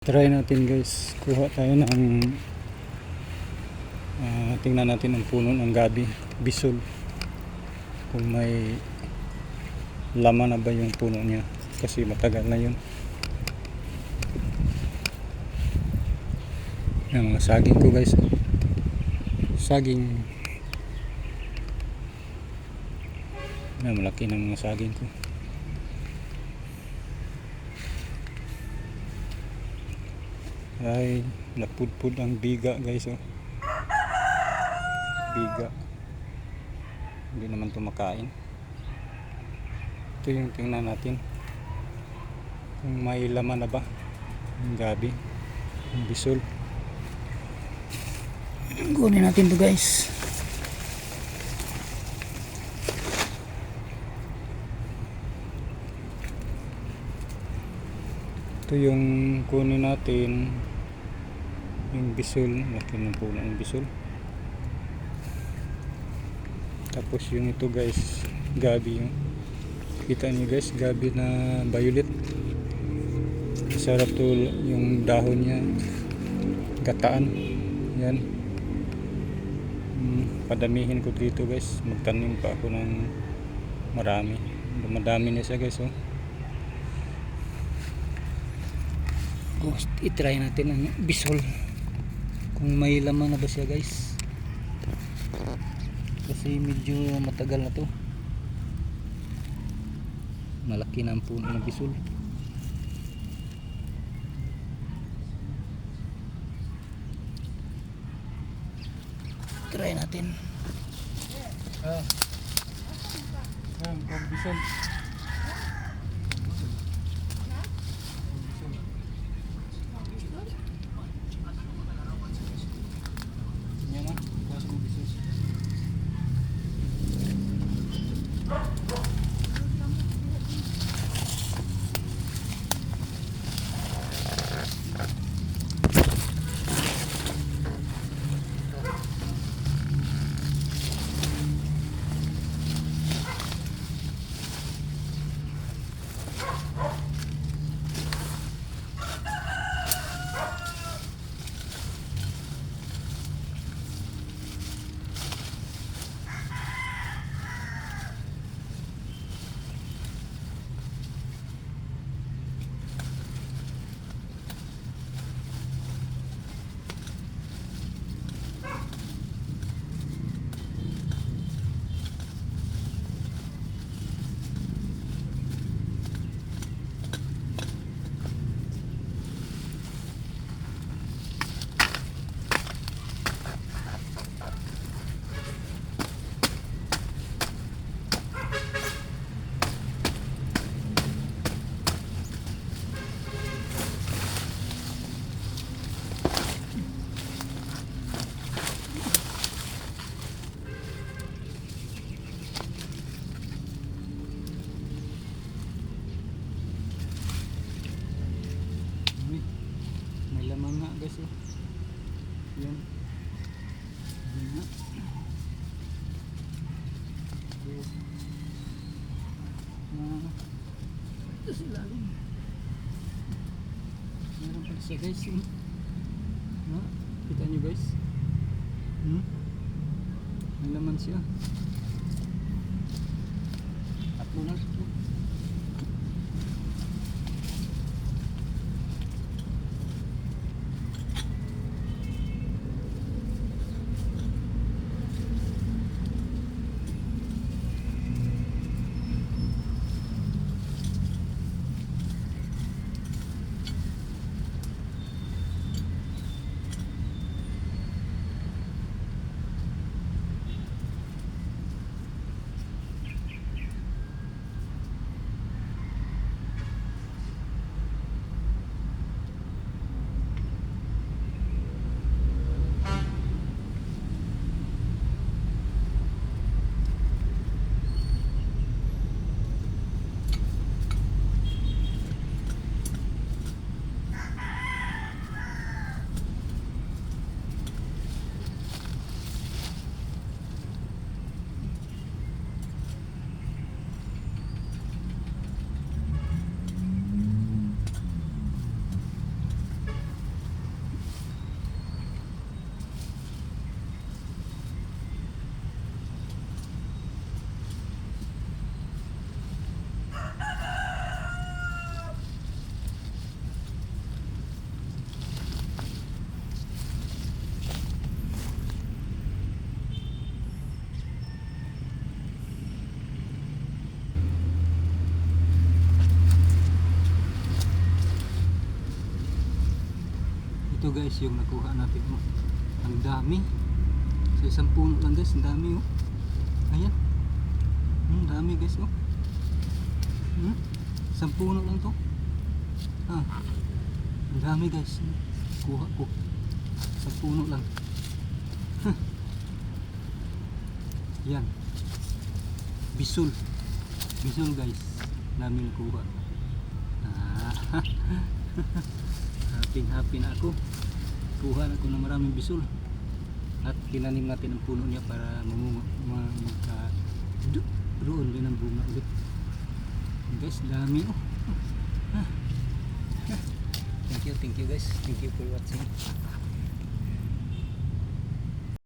Try natin guys, kuha tayo ng tingnan natin ang puno ng gabi, bisol, kung may laman na ba yung puno niya kasi matagal na yun. Yung mga saging ko guys, saging na malaki ng mga saging ko. Ay napudpud ang biga guys, oh. Biga, hindi naman tumakain. Ito yung tingnan natin kung may laman na ba yung gabi, yung bisol. Kunin natin to guys. Ito yung kunin natin, yung bisol, laki ng puno ng bisol. Tapos yung ito guys, gabi, yung kita niyo guys, gabi na violet. Sarap to, yung dahon niya gataan. Yan, padamihin ko dito guys, magtanim pa ako ng marami. Dumadami na siya guys, oh. I-try natin ang bisol kung may laman na ba siya guys, kasi medyo matagal na to, malaki na ang puno ng bisol. Try natin ang bisol. May laman nga guys, eh. Yan. Yan nga. Yes. Ito sila rin. Meron pala siya guys, eh. Kita nyo guys, may laman siya. Tatlo lang siya. Ito guys yung nakuha natin. Oh. Ang dami. Sa isang puno lang guys, ang dami oh. Ayan. Ang dami guys oh. Isang puno lang to. Ang dami guys. Kuha ko. Isang puno lang. Yan. Bisul. Bisul guys. Namin nakuha. Happy na ako. Kuha na ako ng maraming bisul. At tinanim natin ang puno niya para doon din ang bunga ulit. Guys, dami oh. Thank you guys. Thank you for watching.